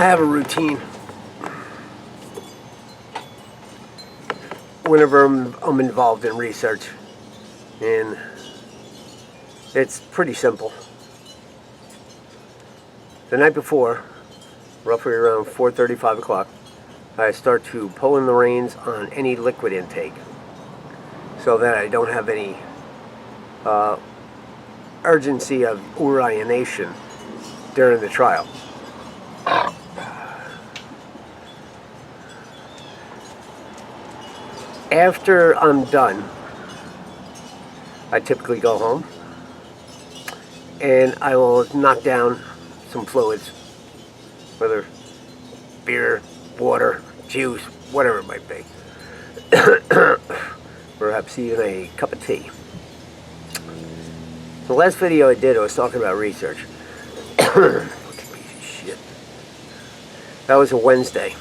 I have a routine. Whenever I'm involved in research, and it's pretty simple. The night before, roughly around 4:30, 5 o'clock, I start to pull in the reins on any liquid intake so that I don't have any urgency of urination during the trial. After I'm done, I typically go home and I will knock down some fluids, whether beer, water, juice, whatever it might be. Perhaps even a cup of tea. The last video I did, I was talking about research. Fucking piece of shit. That was a Wednesday.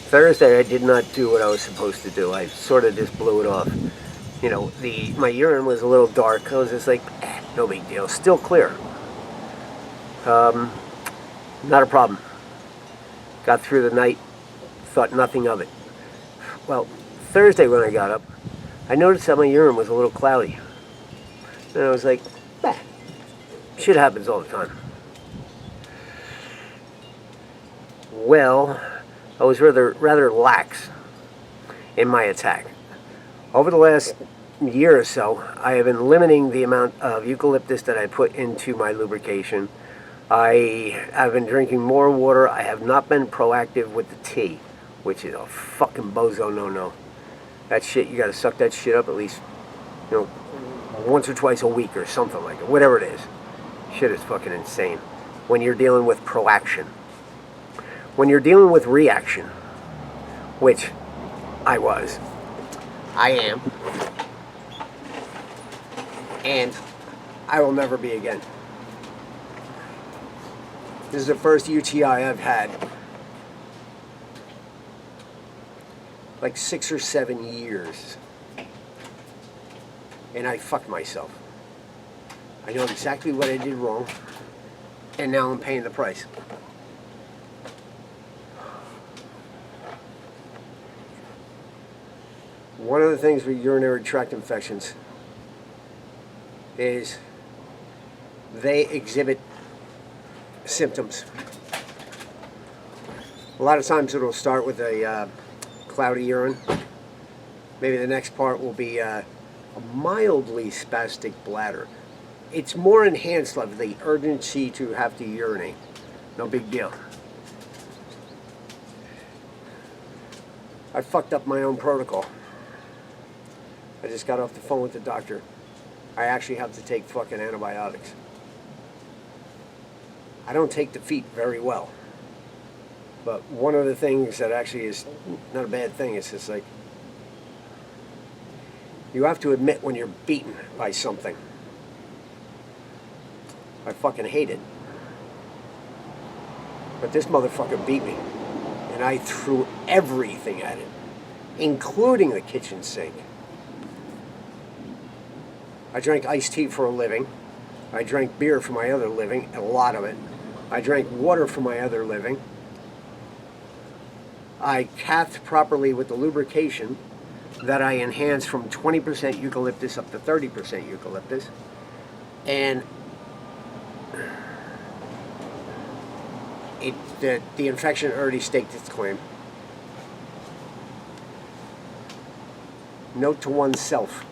Thursday, I did not do what I was supposed to do. I sort of just blew it off. You know, my urine was a little dark. I was just like, no big deal. Still clear. Not a problem. Got through the night, thought nothing of it. Well, Thursday when I got up, I noticed that my urine was a little cloudy. And I was like, shit happens all the time. Well, I was rather lax in my attack. Over the last year or so, I have been limiting the amount of eucalyptus that I put into my lubrication. I have been drinking more water. I have not been proactive with the tea, which is a fucking bozo no-no. That shit, you gotta suck that shit up at least, you know, once or twice a week or something like it. Whatever it is. Shit is fucking insane when you're dealing with proaction. When you're dealing with reaction, which I am, and I will never be again. This is the first UTI I've had like 6 or 7 years, and I fucked myself. I know exactly what I did wrong, and now I'm paying the price. One of the things with urinary tract infections is they exhibit symptoms. A lot of times it'll start with a cloudy urine. Maybe the next part will be a mildly spastic bladder. It's more enhanced of the urgency to have to urinate. No big deal. I fucked up my own protocol. I just got off the phone with the doctor. I actually have to take fucking antibiotics. I don't take defeat very well. But one of the things that actually is not a bad thing is just like, you have to admit when you're beaten by something. I fucking hate it. But this motherfucker beat me. And I threw everything at it, including the kitchen sink. I drank iced tea for a living. I drank beer for my other living, a lot of it. I drank water for my other living. I cathed properly with the lubrication that I enhanced from 20% eucalyptus up to 30% eucalyptus. And the infection already staked its claim. Note to oneself.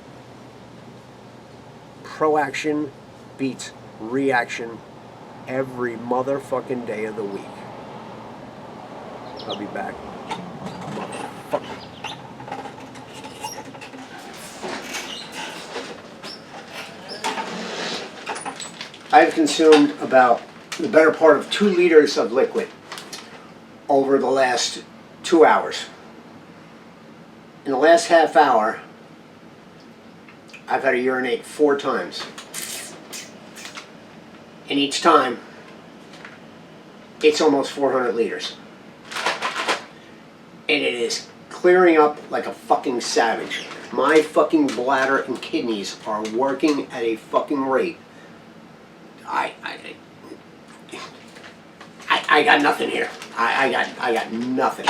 Proaction beats reaction every motherfucking day of the week. I'll be back. Motherfucker. I've consumed about the better part of 2 liters of liquid over the last 2 hours. In the last half hour, I've had to urinate 4 times. And each time, it's almost 400 liters. And it is clearing up like a fucking savage. My fucking bladder and kidneys are working at a fucking rate. I got nothing here. I got nothing.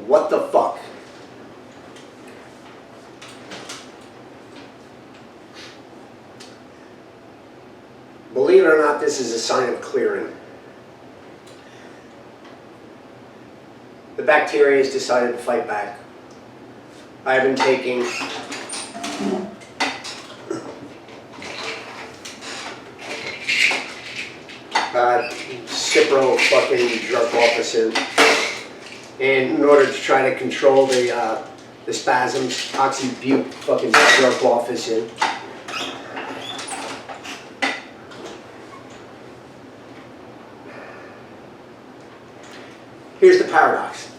What the fuck? Believe it or not, this is a sign of clearing. The bacteria has decided to fight back. I've been taking Cipro fucking jerk officin, and in order to try to control the spasms, oxybute fucking jerk officin. Here's the paradox.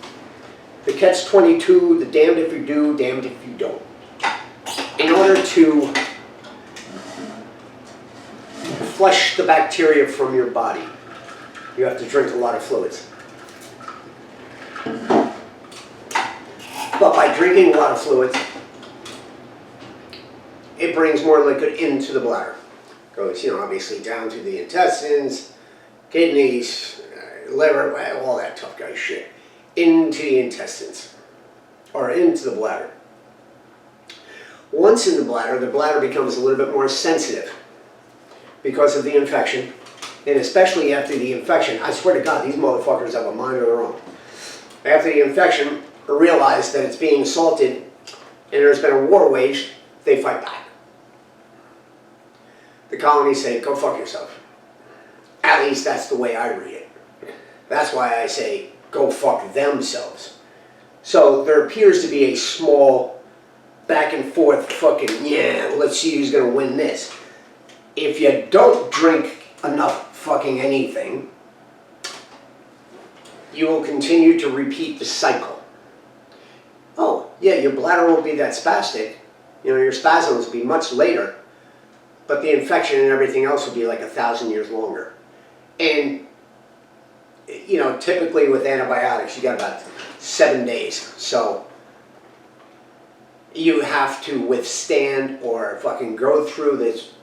The catch-22, the damned if you do, damned if you don't. In order to flush the bacteria from your body, you have to drink a lot of fluids. But by drinking a lot of fluids, it brings more liquid into the bladder. Goes, obviously down to the intestines, kidneys, liver, all that tough guy shit, into the intestines, or into the bladder. Once in the bladder becomes a little bit more sensitive because of the infection, and especially after the infection. I swear to God, these motherfuckers have a mind of their own. After the infection, realize that it's being assaulted, and there's been a war waged, they fight back. The colonies say, go fuck yourself. At least that's the way I read it. That's why I say, go fuck themselves. So there appears to be a small back and forth fucking, yeah, let's see who's going to win this. If you don't drink enough fucking anything, you will continue to repeat the cycle. Oh, yeah, your bladder won't be that spastic. Your spasms will be much later, but the infection and everything else will be like 1,000 years longer. And typically with antibiotics, you got about 7 days. So you have to withstand or fucking go through this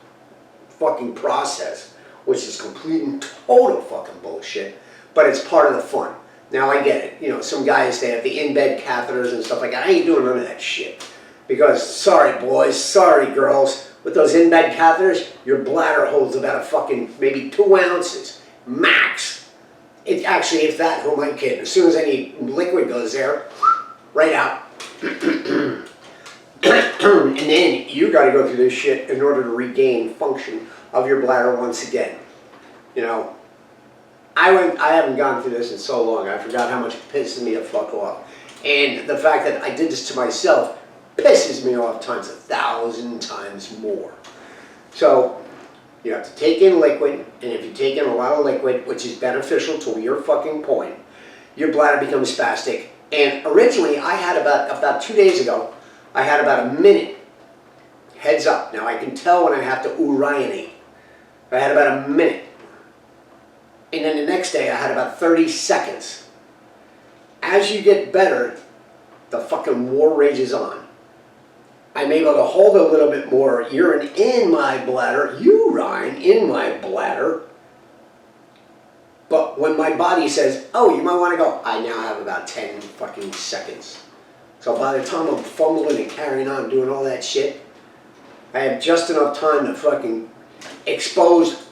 fucking process, which is complete and total fucking bullshit, but it's part of the fun. Now I get it. Some guys, they have the in-bed catheters and stuff like that. I ain't doing none of that shit. Because, sorry boys, sorry girls, with those in-bed catheters, your bladder holds about a fucking maybe 2 ounces, max. It actually, if that, who am I kidding? As soon as any liquid goes there, right out. And then you got to go through this shit in order to regain function of your bladder once again. I haven't gone through this in so long. I forgot how much it pisses me the fuck off. And the fact that I did this to myself pisses me off times 1,000 times more. So you have to take in liquid, and if you take in a lot of liquid, which is beneficial to your fucking point, your bladder becomes spastic. And originally, I had about 2 days ago, I had about a minute heads up. Now I can tell when I have to urinate. I had about a minute. And then the next day I had about 30 seconds. As you get better, the fucking war rages on. I'm able to hold a little bit more urine in my bladder, urine in my bladder. But when my body says, oh, you might want to go, I now have about 10 fucking seconds. So by the time I'm fumbling and carrying on doing all that shit, I have just enough time to fucking expose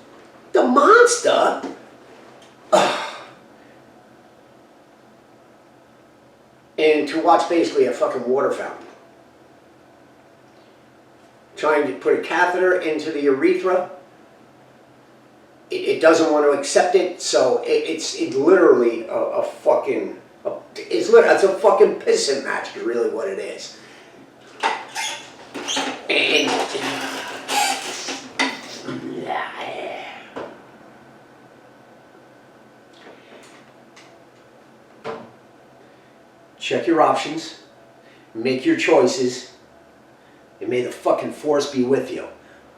the monster. And to watch basically a fucking water fountain. Trying to put a catheter into the urethra. It doesn't want to accept it, so it's literally a fucking... It's a fucking pissing match, is really what it is. And... Check your options, make your choices, and may the fucking force be with you.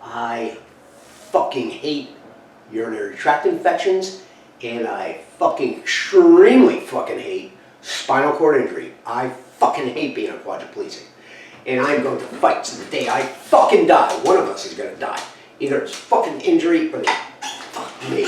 I fucking hate urinary tract infections, and I fucking extremely fucking hate spinal cord injury. I fucking hate being a quadriplegic. and I'm going to fight to the day I fucking die. One of us is gonna die. Either it's fucking injury or fuck me.